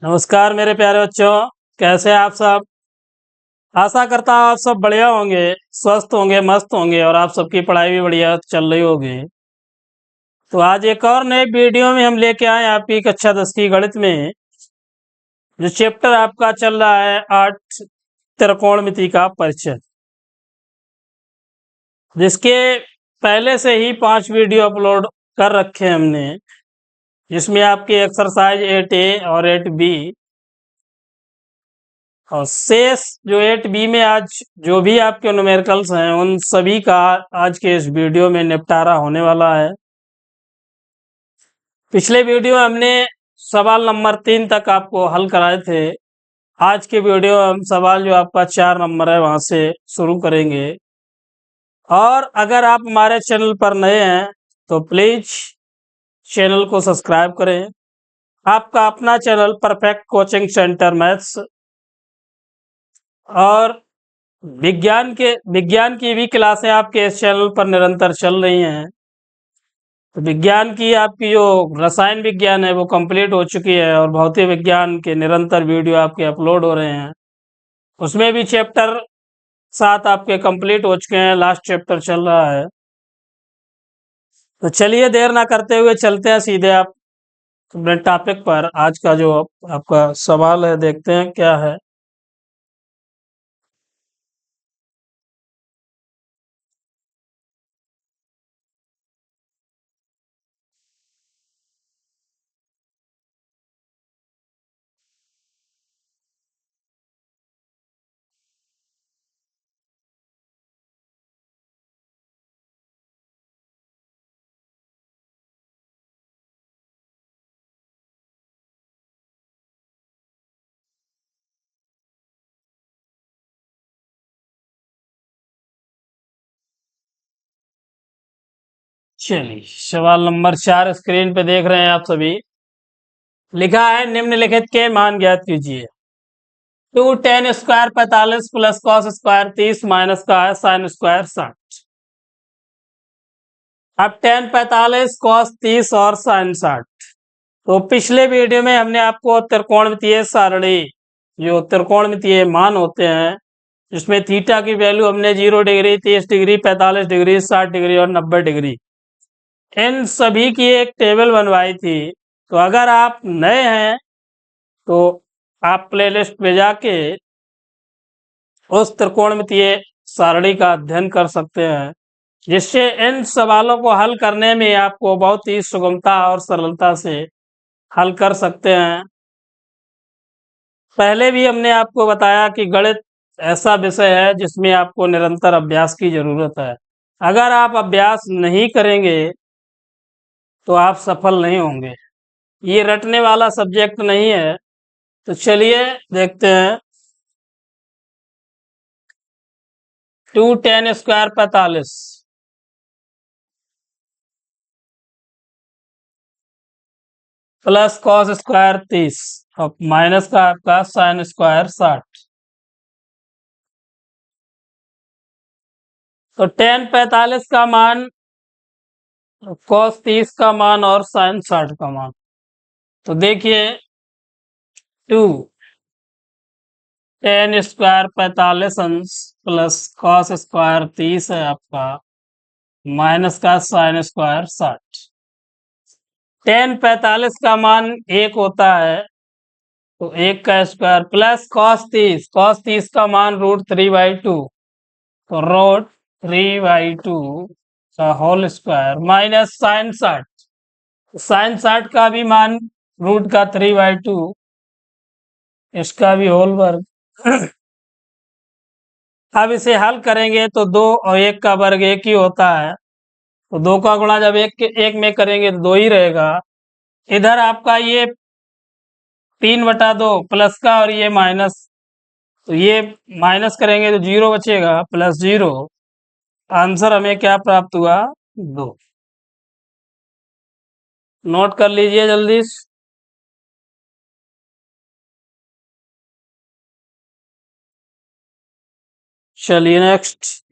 नमस्कार मेरे प्यारे बच्चों। कैसे हैं आप सब? आशा करता हूँ आप सब बढ़िया होंगे, स्वस्थ होंगे, मस्त होंगे और आप सबकी पढ़ाई भी बढ़िया चल रही होगी। तो आज एक और नए वीडियो में हम लेके आए आपकी कक्षा 10 की गणित में जो चैप्टर आपका चल रहा है 8 त्रिकोणमिति का परिचय, जिसके पहले से ही 5 वीडियो अपलोड कर रखे हैं हमने, जिसमें आपके एक्सरसाइज 8A और 8B और शेष जो 8B में आज जो भी आपके न्यूमेरिकल्स हैं उन सभी का आज के इस वीडियो में निपटारा होने वाला है। पिछले वीडियो में हमने सवाल नंबर 3 तक आपको हल कराए थे। आज के वीडियो में हम सवाल जो आपका 4 नंबर है वहां से शुरू करेंगे। और अगर आप हमारे चैनल पर नए हैं तो प्लीज चैनल को सब्सक्राइब करें। आपका अपना channel perfect coaching centre maths और विज्ञान की भी क्लासें आपके इस चैनल पर निरंतर चल रही हैं। तो विज्ञान की आपकी जो रसायन विज्ञान है वो कंप्लीट हो चुकी है और भौतिक विज्ञान के निरंतर वीडियो आपके अपलोड हो रहे हैं। उसमें भी चैप्टर 7 आपके कंप्लीट हो चुके हैं, लास्ट चैप्टर चल रहा है। तो चलिए देर ना करते हुए चलते हैं सीधे आप अपने टॉपिक पर। आज का जो आपका सवाल है देखते हैं क्या है। चलिए सवाल नंबर 4 स्क्रीन पे देख रहे हैं आप सभी। लिखा है निम्नलिखित के मान ज्ञात कीजिए। 2 tan² 45 प्लस cos² 30 माइनस का है sin² 60। अब tan 45 cos 30 और sin 60। तो पिछले वीडियो में हमने आपको त्रिकोणमितीय सारणी, जो त्रिकोणमितीय मान होते हैं, जिसमें थीटा की वैल्यू हमने 0 डिग्री, 30 डिग्री, 45 डिग्री, 60 डिग्री और 90 डिग्री, इन सभी की एक टेबल बनवाई थी। तो अगर आप नए हैं तो आप प्लेलिस्ट में जाके उस त्रिकोणमितीय सारणी का अध्ययन कर सकते हैं, जिससे इन सवालों को हल करने में आपको बहुत ही सुगमता और सरलता से हल कर सकते हैं। पहले भी हमने आपको बताया कि गणित ऐसा विषय है जिसमें आपको निरंतर अभ्यास की जरूरत है। अगर आप अभ्यास नहीं करेंगे तो आप सफल नहीं होंगे। ये रटने वाला सब्जेक्ट नहीं है। तो चलिए देखते हैं। 2 tan² 45 प्लस cos² 30 और माइनस का आपका sin² 60। तो tan 45 का मान, cos 30 का मान और sin 60 का मान। तो देखिए 2 tan² 45 अंश प्लस cos² 30 है आपका, माइनस का sin² 60। tan 45 का मान 1 होता है तो 1 का स्क्वायर प्लस cos 30 का मान √3/2, तो √3/2 का होल स्क्वायर माइनस sin 60 का भी मान √3/2, इसका भी होल वर्ग। अब इसे हल करेंगे तो 2 और 1 का वर्ग 1 ही होता है, तो 2 का गुणा जब 1 में करेंगे तो 2 ही रहेगा। इधर आपका ये 3/2 प्लस का और ये माइनस, तो ये माइनस करेंगे तो 0 बचेगा, प्लस 0। आंसर हमें क्या प्राप्त हुआ? 2। नोट कर लीजिए जल्दी। चलिए नेक्स्ट।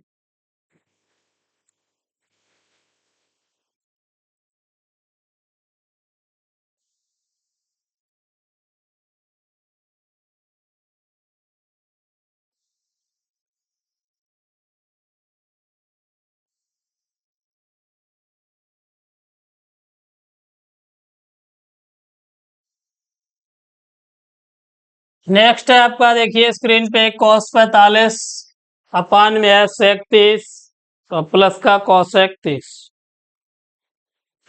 नेक्स्ट है आपका, देखिए स्क्रीन पे cos 45 अपान में है sec 30 तो प्लस का cosec 30।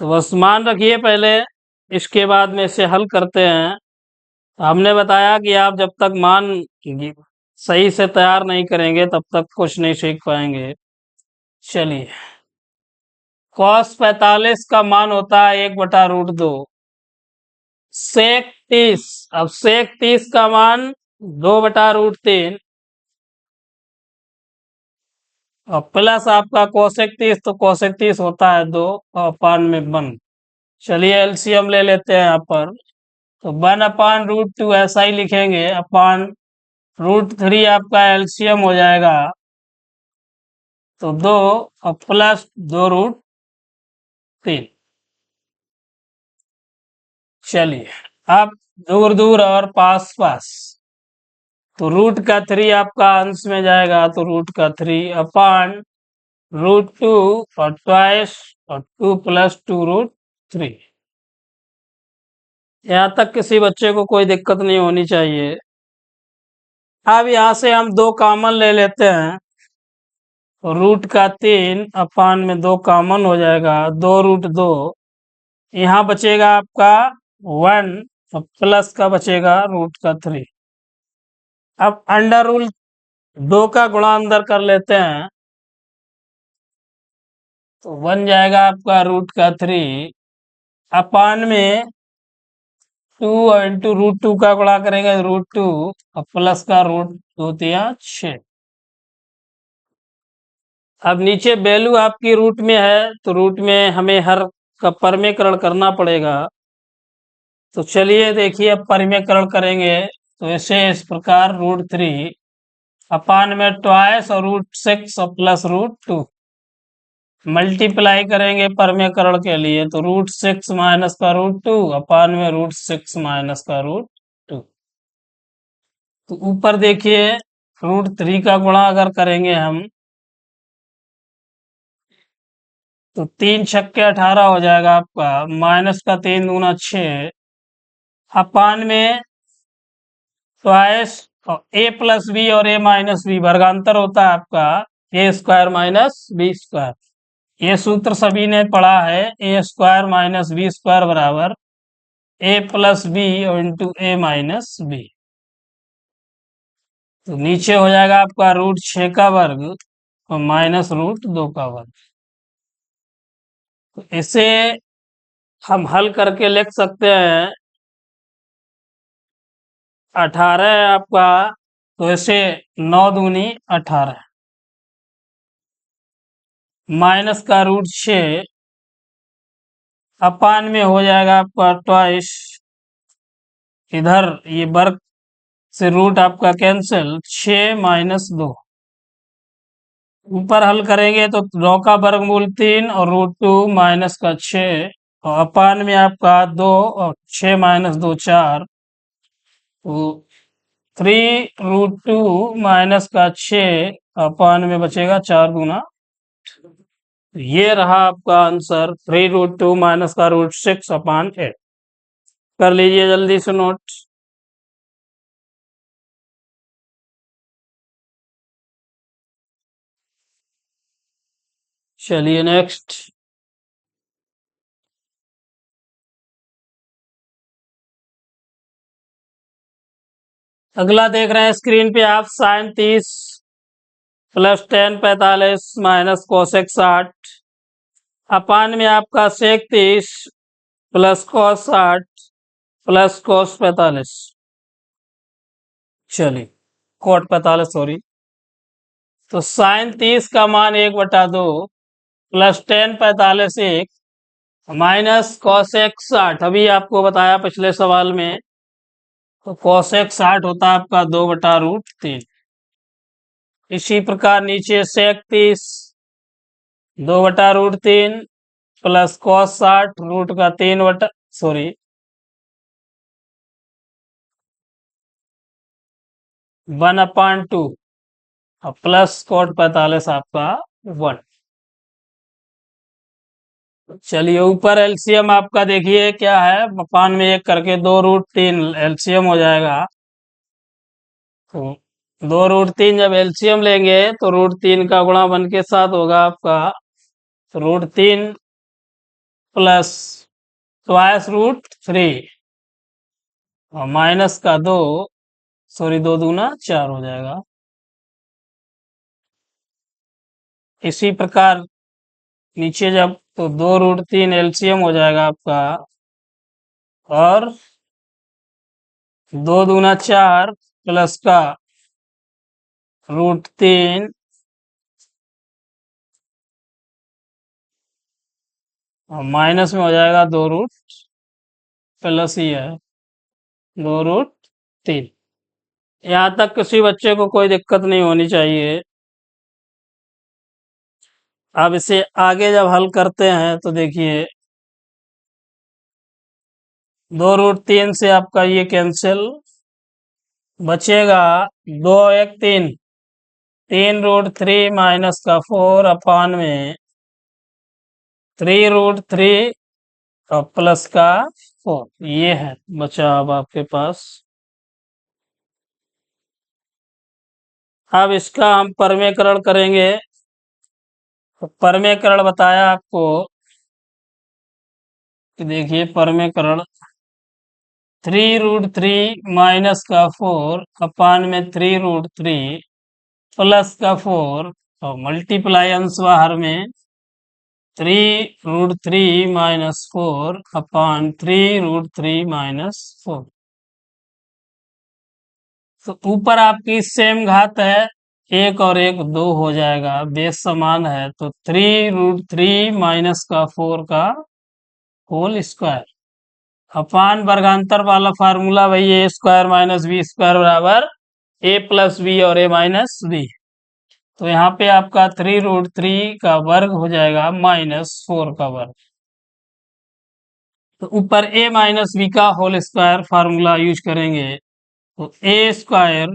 तो बस मान रखिए पहले, इसके बाद में इसे हल करते हैं। हमने बताया कि आप जब तक मान सही से तैयार नहीं करेंगे तब तक कुछ नहीं सीख पाएंगे। चलिए, cos 45 का मान होता है 1/√2। sec 30, अब sec 30 का मान 2/√3 और प्लस आपका कोसेक 30, तो कोसेक 30 होता है 2 और अपान में 1। चलिए एलसीएम ले लेते हैं यहाँ पर। तो 1/√2 ऐसा ही लिखेंगे, अपान √3 आपका एलसीएम हो जाएगा तो 2 और प्लस 2√3। चलिए, अब दूर दूर और पास पास, तो √3 आपका अंश में जाएगा तो √3 अपान √2 और ट्वाइस और 2 + 2√3। यहाँ तक किसी बच्चे को कोई दिक्कत नहीं होनी चाहिए। अब यहाँ से हम 2 कॉमन ले लेते हैं, तो √3 अपान में 2 कॉमन हो जाएगा, 2√2। यहाँ बचेगा आपका 1 और प्लस का बचेगा √3। अब अंडर रूल 2 का गुणा अंदर कर लेते हैं, तो बन जाएगा आपका √3 अपान में 2 इंटू √2 का गुणा करेंगे √2 और प्लस का √2×6। अब नीचे वैल्यू आपकी रूट में है तो रूट में हमें हर का परमीकरण करना पड़ेगा। तो चलिए देखिए, अब परमीकरण करेंगे तो इसे इस प्रकार √3 अपान में ट्वाइस और √6 और प्लस √2 मल्टीप्लाई करेंगे परमीकरण के लिए, तो √6 माइनस का √2 अपान में √6 माइनस का √2। तो ऊपर देखिए √3 का गुणा अगर करेंगे हम तो 3 छक्के 18 हो जाएगा आपका, माइनस का 3 दूना 6 अपान में ट्वाइस और a + b और a - b वर्गांतर होता है आपका a² - b²। ये सूत्र सभी ने पढ़ा है, a² - b² बराबर a + b और इंटू a - b। तो नीचे हो जाएगा आपका √6 का वर्ग और माइनस √2 का वर्ग। तो इसे हम हल करके लिख सकते हैं, 18 है आपका, तो इसे 9 दूनी 18 माइनस का √6 अपान में हो जाएगा आपका ट्वाइस, इधर ये वर्ग से रूट आपका कैंसिल, 6 - 2। ऊपर हल करेंगे तो 9 का वर्गमूल 3 और √2 माइनस का 6 और अपान में आपका 2 और 6 - 2 4, तो 3√2 माइनस का 6 अपान में बचेगा 4 दूना। ये रहा आपका आंसर, 3√2 माइनस का √6 अपान 8। कर लीजिए जल्दी से नोट। चलिए नेक्स्ट। अगला देख रहे हैं स्क्रीन पे आप, sin 30 + tan 45 माइनस कोसेक 60 अपान में आपका sec 30 + cos 60 + cos 45। चलिए, cot 45 सॉरी। तो sin 30 का मान 1/2 प्लस tan 45 1 माइनस cosec 60, अभी आपको बताया पिछले सवाल में, तो cosec 60 होता है आपका 2/√3। इसी प्रकार नीचे sec 30 2/√3 प्लस cos 60 रूट का 3 सॉरी 1/2 और प्लस cot 45 आपका 1। चलिए, ऊपर एलसीएम आपका देखिए क्या है, अपान में 1 करके 2√3 एलसीएम हो जाएगा तो 2√3 जब एलसीएम लेंगे तो √3 का गुणा 1 के साथ होगा आपका, तो √3 प्लस ट्वाइस √3 और माइनस का 2, सॉरी 2 दूना 4 हो जाएगा। इसी प्रकार नीचे जब, तो 2√3 एलसीएम हो जाएगा आपका, और 2 दूना 4 प्लस का √3 और माइनस में हो जाएगा 2 प्लस ही है 2√3। यहाँ तक किसी बच्चे को कोई दिक्कत नहीं होनी चाहिए। अब इसे आगे जब हल करते हैं तो देखिए, 2√3 से आपका ये कैंसिल, बचेगा 2 1 3, 3√3 माइनस का 4 अपान में 3√3 और प्लस का 4, ये है बचा अब आपके पास। अब इसका हम परमेकरण करेंगे। तो परमेकरण बताया आपको कि देखिए परमेकरण, 3√3 माइनस का 4 अपान में 3√3 प्लस का 4 और मल्टीप्लाई अंश बाहर में 3√3 माइनस 4 अपान 3√3 माइनस 4। तो ऊपर आपकी सेम घात है, 1 और 1 2 हो जाएगा, बेस समान है, तो 3√3 माइनस का 4 का होल स्क्वायर अपान वर्गांतर वाला फार्मूला वही, ए स्क्वायर माइनस बी स्क्वायर बराबर ए प्लस बी और ए माइनस बी। तो यहाँ पे आपका 3√3 का वर्ग हो जाएगा -4 का वर्ग। तो ऊपर ए माइनस बी का होल स्क्वायर फार्मूला यूज करेंगे, तो ए स्क्वायर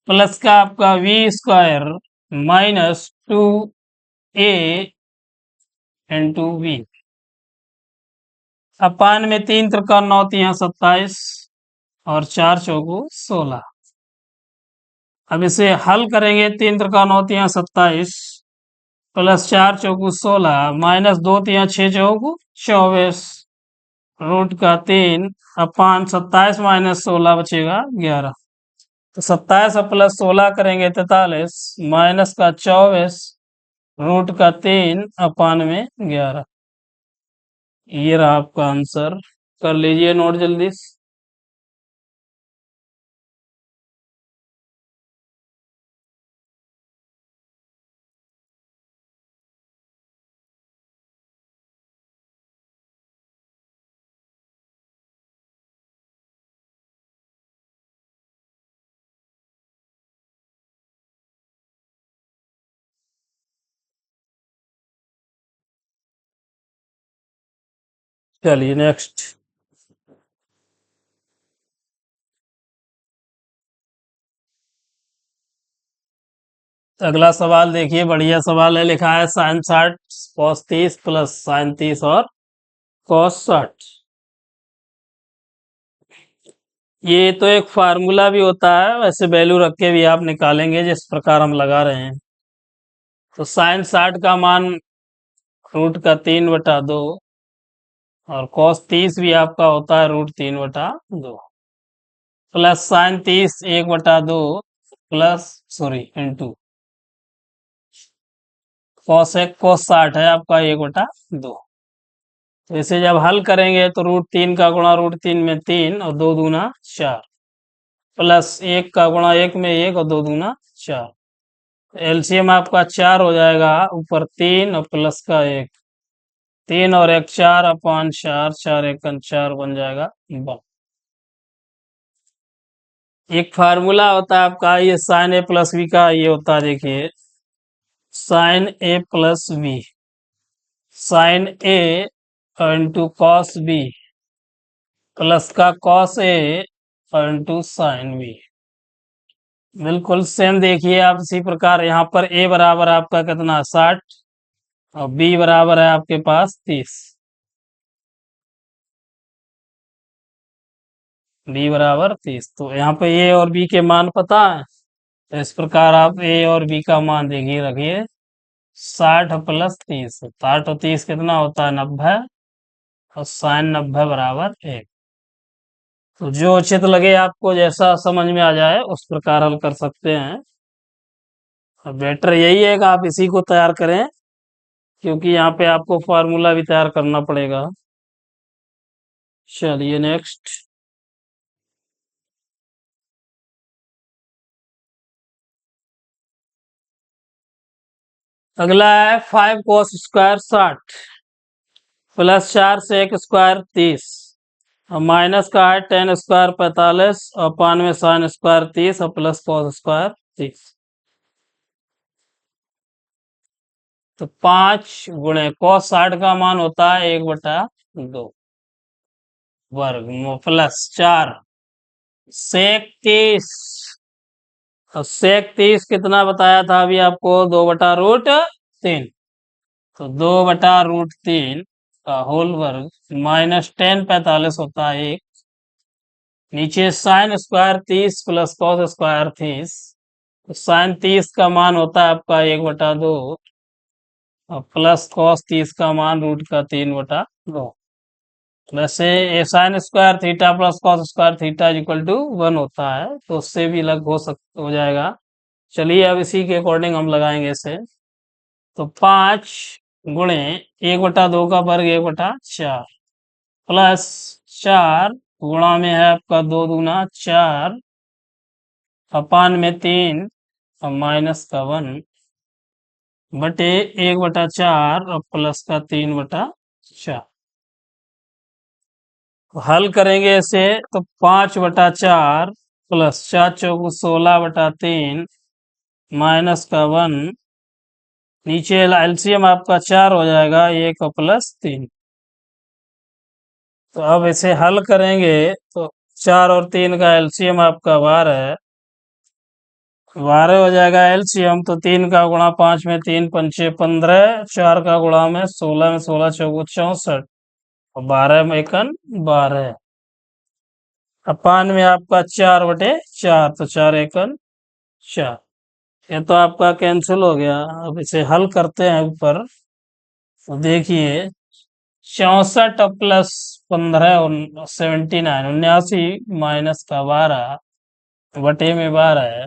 प्लस का आपका b square minus 2a into b अपान में 3 त्रिका 9 तिया 27 और 4 चौगु 16। अब इसे हल करेंगे, 3 त्रिका 9 तिया 27 प्लस 4 चौगु 16 माइनस 2 तिया 6 चौगु 24 √3 अपान 27 माइनस 16 बचेगा 11। तो 27 और प्लस 16 करेंगे 43 माइनस का 24 √3 अपान में 11। ये रहा आपका आंसर, कर लीजिए नोट जल्दी से। चलिए नेक्स्ट। अगला सवाल देखिए, बढ़िया सवाल है, लिखा है sin 60 cos 30 प्लस sin 30 और cos 60। ये तो एक फार्मूला भी होता है, वैसे वैल्यू रख के भी आप निकालेंगे जिस प्रकार हम लगा रहे हैं। तो sin 60 का मान √3/2 और cos 30 भी आपका होता है √3/2 plus sin 30 1/2 plus sorry into cos 60 है आपका 1/2। तो इसे जब हल करेंगे तो √3 का गुणा √3 में 3 और 2 दूना 4 प्लस 1 का गुणा 1 में 1 और 2 दूना 4। एलसीएम आपका 4 हो जाएगा, ऊपर 3 और प्लस का 1, 3 और 1 4 अपान 4, 4 1 4 बन जाएगा 12। एक फार्मूला होता है आपका ये साइन ए प्लस बी का, ये होता है देखिए साइन ए प्लस बी, साइन ए इंटू कॉस बी प्लस का cos A into sine B. बिल्कुल सेम देखिए आप, इसी प्रकार यहाँ पर ए बराबर आपका कितना 60 और बी बराबर है आपके पास 30। बी बराबर 30। तो यहाँ पे ए और बी के मान पता है, तो इस प्रकार आप ए और बी का मान देखिए रखिए। 60 + 30, 60 और 30 कितना होता है 90, और साइन 90 बराबर 1। तो जो उचित लगे आपको, जैसा समझ में आ जाए उस प्रकार हल कर सकते हैं। बेटर यही है कि आप इसी को तैयार करें, क्योंकि यहाँ पे आपको फार्मूला भी तैयार करना पड़ेगा। चलिए नेक्स्ट। अगला है 5 cos² 60 +4 sec² 30, और माइनस का है 10² 45, और 95 sin² 30, और प्लस cos² 30। तो 5 cos 60 का मान होता है 1/2 वर्ग, प्लस 4 sec 30, और sec 30 कितना बताया था अभी आपको, 2/√3। तो 2/√3 का होल वर्ग, माइनस 10 45 होता है 1, नीचे sin² 30 प्लस cos² 30। तो साइन 30 का मान होता है आपका 1/2, और प्लस cos 30 का मान √3/2। वैसे ए sin² theta plus cos² theta equal to 1 होता है, तो उससे भी अलग हो जाएगा। चलिए अब इसी के अकॉर्डिंग हम लगाएंगे इसे। तो 5 × 1/2 का वर्ग 1/4, प्लस 4 गुणा में है आपका 2 दूना 4, अपान में 3, और माइनस का 1 बटे 1/4, और प्लस का 3/4। हल करेंगे इसे, तो 5/4 प्लस 4 × 4 = 16/3, माइनस का 1, नीचे एलसीएम आपका 4 हो जाएगा, 1 और प्लस 3। तो अब इसे हल करेंगे, तो 4 और 3 का एलसीएम आपका 12, 12 हो जाएगा एलसीएम। तो 3 का गुणा 5 में 3 पंचे 15, 4 का गुणा में 16 में 16 चौगु 64, और 12 में 1 12, अपान में आपका 4/4, तो 4 1 4। ये तो आपका कैंसिल हो गया। अब इसे हल करते हैं ऊपर। तो देखिए 64 प्लस 15 79, 79 माइनस का 12 बटे में 12,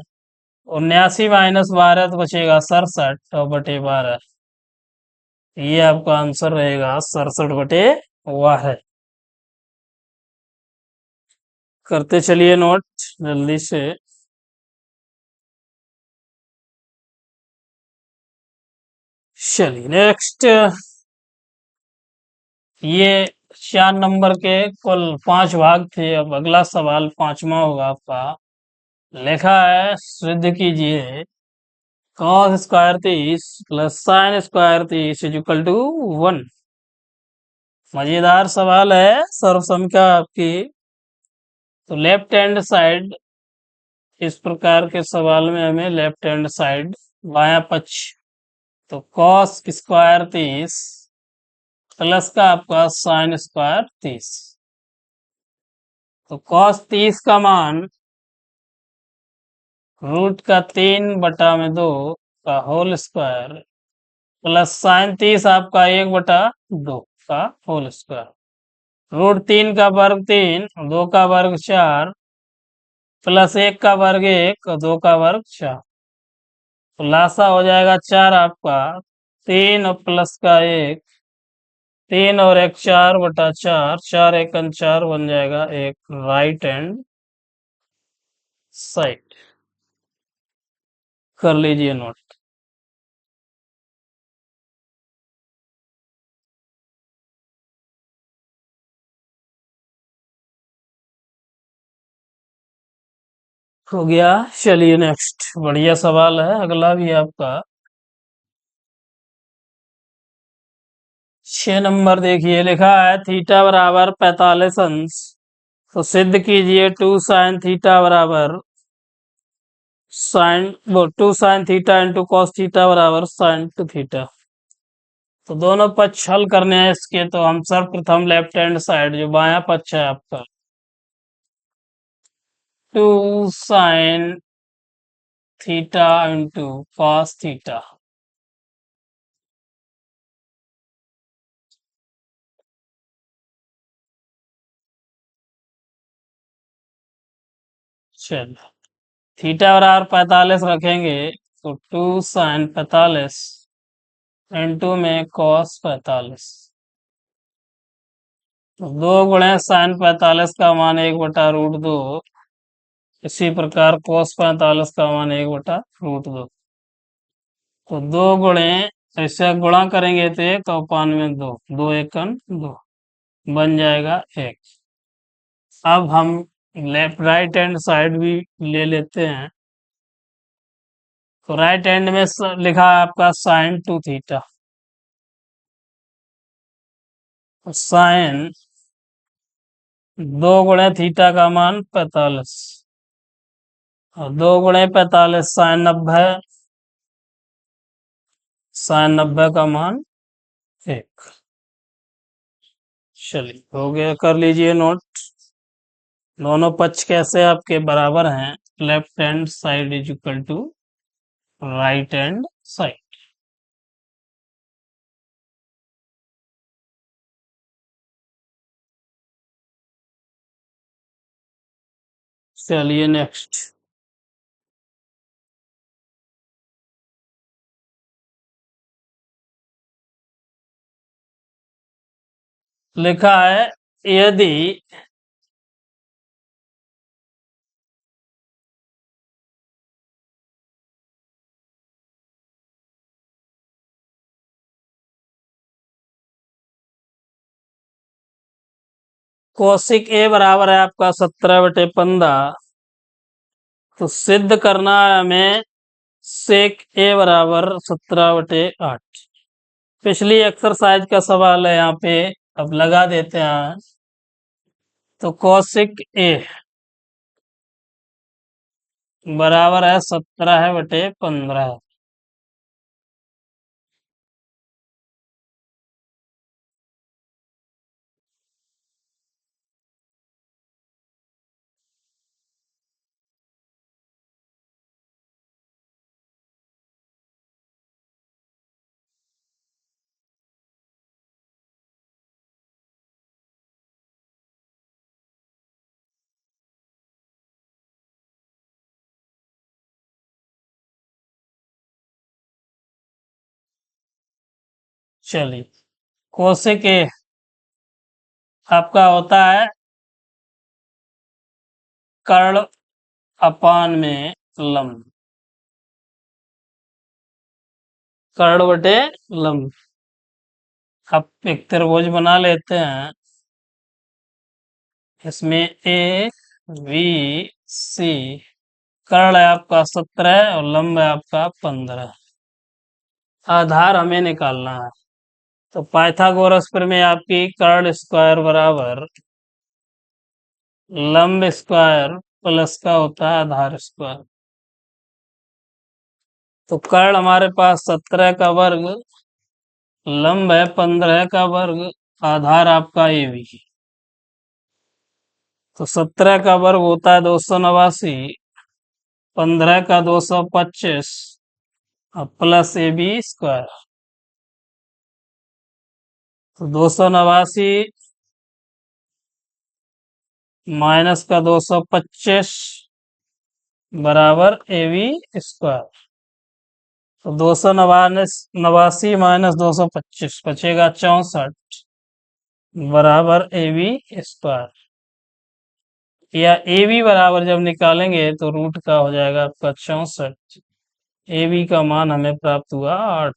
79 माइनस 12 तो बचेगा 67, और बटे 12। ये आपका आंसर रहेगा 67/12। करते चलिए नोट जल्दी से। चलिए नेक्स्ट। ये 4 नंबर के कुल 5 भाग थे। अब अगला सवाल 5वां होगा आपका। लिखा है सिद्ध कीजिए cos² 30 plus sin² 30 equal to 1। मजेदार सवाल है, सर्वसमिका आपकी। तो लेफ्ट हैंड साइड, इस प्रकार के सवाल में हमें लेफ्ट हैंड साइड बायां पक्ष, तो cos² 30 प्लस का आपका sin² 30। तो cos 30 का मान √3/2 का होल स्क्वायर, प्लस sin 30 आपका 1/2 का होल स्क्वायर, √3 का वर्ग 3, 2 का वर्ग 4, प्लस 1 का वर्ग 1, और 2 का वर्ग 4। तो लासा हो जाएगा 4 आपका, 3 और प्लस का 1, 3 और 1 4/4, 4 1 4 बन जाएगा एक राइट हैंड साइड। कर लीजिए नोट। हो गया। चलिए नेक्स्ट, बढ़िया सवाल है अगला भी आपका। 6 नंबर देखिए, लिखा है थीटा बराबर 45 अंश। तो सिद्ध कीजिए 2 sin थीटा बराबर sine 2 sin theta into cos theta बराबर sin 2 थीटा। तो दोनों पक्ष हल करने हैं इसके। तो हम सर्वप्रथम लेफ्ट हैंड साइड, जो बायां पक्ष है आपका, two sine theta into cos theta. चलो, थीटा बराबर 45 रखेंगे तो 2 sin 45 इंटू में कॉस 45, तो 2 गुणे sin 45 का मान 1/√2। इसी प्रकार cos 45 का मान 1/√2। तो 2 गुणे, ऐसे गुणा करेंगे तो 1 में 2, 2 एकम 2 बन जाएगा 1। अब हम लेफ्ट राइट हैंड साइड भी ले लेते हैं। तो राइट हैंड में लिखा है आपका साइन 2 थीटा। साइन 2 गुणे थीटा का मान 45, और 2 गुणे 45 साइन 90, साइन 90 का मान 1। चलिए, हो गया, कर लीजिए नोट। दोनों पक्ष कैसे आपके बराबर हैं, left hand side is equal to right hand side. चलिए नेक्स्ट। लिखा है यदि कोशिक ए बराबर है आपका 17/15, तो सिद्ध करना है हमें सेक ए बराबर 17/8। पिछली एक्सरसाइज का सवाल है यहाँ पे, अब लगा देते हैं। तो कोशिक ए बराबर है 17/15। चलिए, कोशिक ए आपका होता है कर्ण अपान में लंब, कर्ण बटे लंब। अब एक त्रिभुज बना लेते हैं। इसमें ए बी सी, कर्ण है आपका 17 और लंब है आपका 15। आधार हमें निकालना है। तो पाइथागोरस प्रमेय आपकी कर्ण स्क्वायर बराबर लंब स्क्वायर प्लस का होता है आधार स्क्वायर। तो कर्ण हमारे पास 17 का वर्ग, लंब है 15 का वर्ग, आधार आपका ए बी। तो 17 का वर्ग होता है 289, 15 का 225 और प्लस ए बी स्क्वायर। तो 289 माइनस का 225 बराबर ए बी स्क्वायर। तो 289 माइनस 225 बचेगा 64 बराबर ए बी स्क्वायर। या ए बी बराबर जब निकालेंगे तो रूट का हो जाएगा आपका 64। ए बी का मान हमें प्राप्त हुआ 8,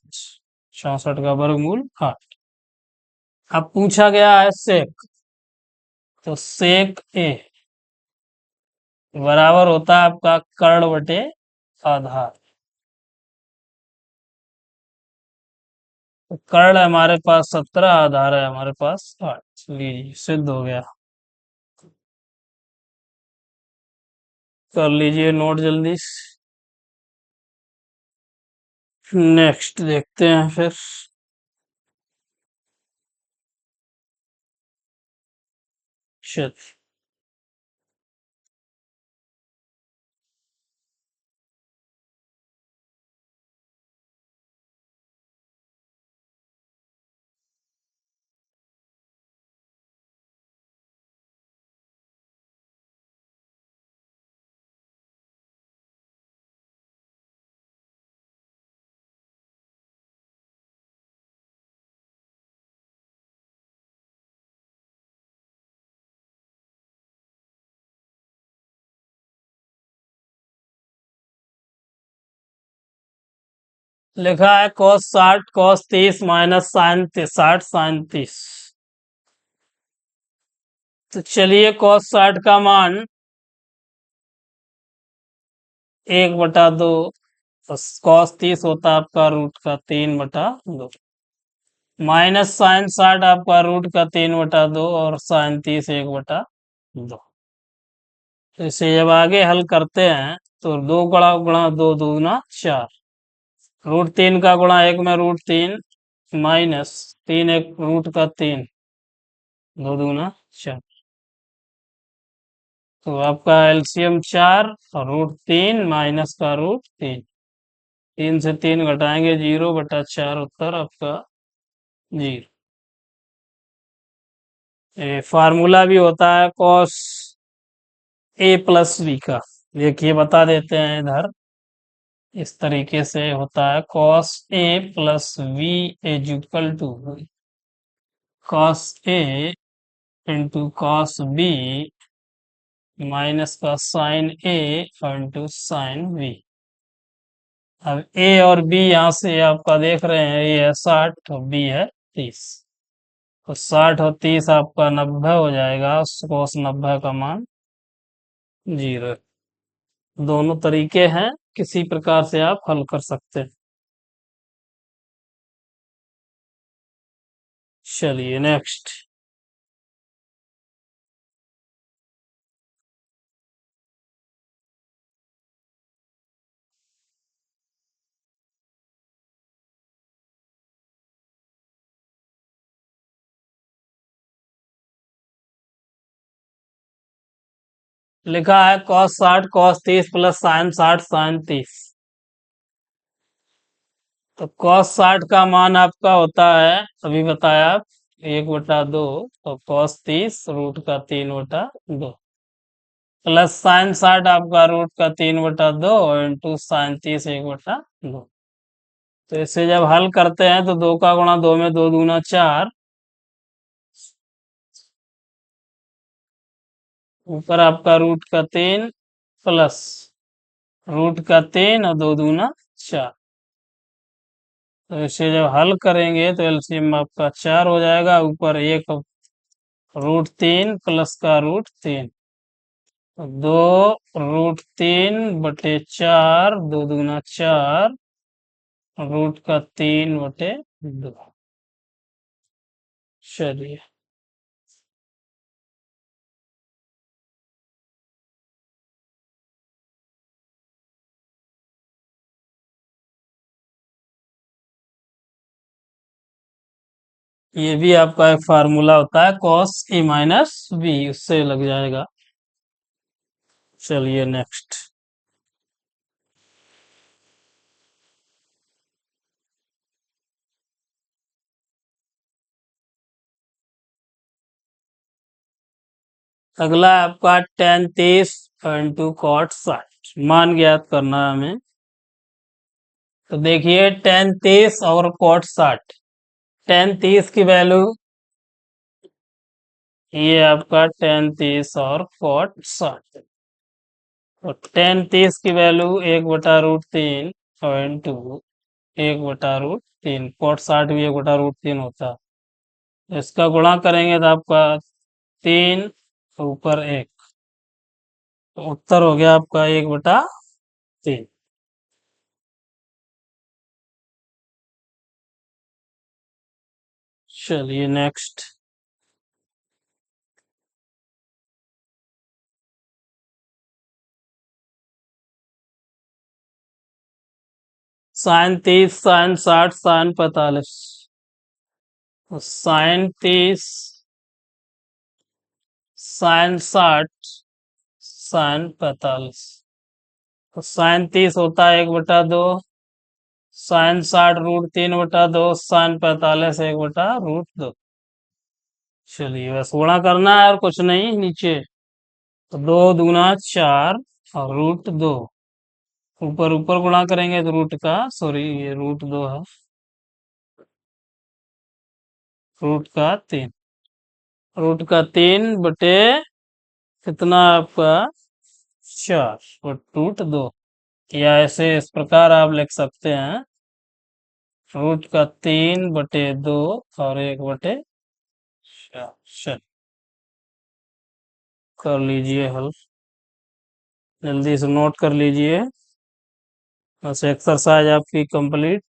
64 का वर्गमूल 8। अब पूछा गया है सेक, तो सेक ए बराबर होता है आपका कर्ण बटे आधार। तो कर्ण है हमारे पास 17, आधार है हमारे पास 8। लीजिए, सिद्ध हो गया। कर लीजिए नोट जल्दी। नेक्स्ट देखते हैं फिर। चलिए, लिखा है cos 60 cos 30 minus sine 60 sine 30। तो चलिए cos 60 का मान 1/2, cos 30 होता है आपका रूट का 3/2, माइनस साइन 60 आपका रूट का 3/2 और साइन 30 1/2। तो इसे जब आगे हल करते हैं तो 2 गुणा गुणा 2 दूना 4, √3 का गुणा 1 में √3 माइनस 3 1 रूट का 3, 2 दूना 4। तो आपका एलसीएम 4 और √3 माइनस का √3, 3 से 3 घटाएंगे 0/4, उत्तर आपका 0। फार्मूला भी होता है cos a प्लस b का, देखिए बता देते हैं इधर। इस तरीके से होता है cos a plus v is equal to cos a into cos b minus का sine a into sine b। अब a और b यहाँ से आपका देख रहे हैं, a है 60 और b है 30, तो 60 और 30 आपका 90 हो जाएगा, cos 90 का मान 0। दोनों तरीके हैं, किसी प्रकार से आप हल कर सकते हैं। चलिए नेक्स्ट। लिखा है cos 60 cos 30 plus sine 60 sine 30। तो cos 60 का मान आपका होता है, अभी बताया आप, 1/2, तो cos 30 रूट का 3/2 प्लस साइन 60 आपका रूट का 3/2 इंटू साइन 30 1/2। तो इसे जब हल करते हैं तो 2 का गुणा 2 में 2 दूना 4, ऊपर आपका रूट का 3 प्लस रूट का 3 और 2 दूना 4। तो इसे जब हल करेंगे तो एलसीएम आपका 4 हो जाएगा, ऊपर 1 √3 प्लस का √3, 2 √3/4, 2 दूना 4, रूट का 3/2। चलिए ये भी आपका एक फार्मूला होता है cos a माइनस b, उससे लग जाएगा। चलिए नेक्स्ट। अगला आपका tan 30 इंटू cot 60 मान ज्ञात करना है हमें। तो देखिए tan 30 और cot 60, tan 30 की वैल्यू ये आपका tan 30 और cot 60, तो tan 30 की वैल्यू 1/√3 और इंटू 1/√3, cot 60 भी 1/√3 होता है। इसका गुणा करेंगे तो आपका 3 ऊपर 1, तो उत्तर हो गया आपका 1/3। चलिए next. Sine 30 sine 60 sine 45, sine 30 sine 60 sine 45, तो साइन 30 होता है 1/2, साइन 60 √3/2, साइन 45 1/√2। चलिए बस गुणा करना है और कुछ नहीं नीचे, तो 2 दूना 4 और √2, ऊपर ऊपर गुणा करेंगे तो रूट का, सॉरी ये √2 है, रूट का 3, रूट का 3/, कितना आपका 4 और √2, या ऐसे इस प्रकार आप लिख सकते हैं रूट का 3/2 और 1/4 कर लीजिए हल। जल्दी से नोट कर लीजिए। बस एक्सरसाइज आपकी कंप्लीट।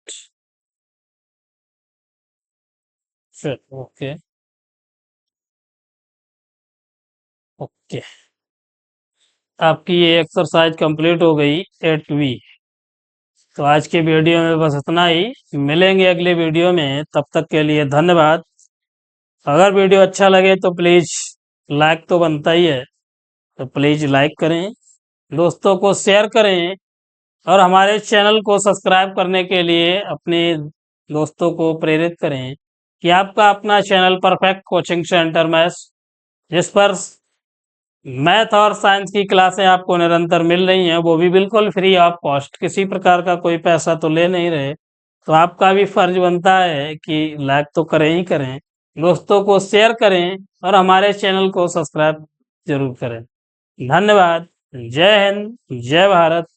ओके ओके, आपकी ये एक्सरसाइज कंप्लीट हो गई 8वीं। तो आज के वीडियो में बस इतना ही। मिलेंगे अगले वीडियो में, तब तक के लिए धन्यवाद। अगर वीडियो अच्छा लगे तो प्लीज़ लाइक तो बनता ही है, तो प्लीज़ लाइक करें, दोस्तों को शेयर करें और हमारे चैनल को सब्सक्राइब करने के लिए अपने दोस्तों को प्रेरित करें कि आपका अपना channel perfect coaching centre maths, जिस पर मैथ और साइंस की क्लासें आपको निरंतर मिल रही हैं, वो भी बिल्कुल फ्री ऑफ कॉस्ट, किसी प्रकार का कोई पैसा तो ले नहीं रहे। तो आपका भी फर्ज बनता है कि लाइक तो करें ही करें, दोस्तों को शेयर करें और हमारे चैनल को सब्सक्राइब जरूर करें। धन्यवाद। जय हिंद, जय भारत।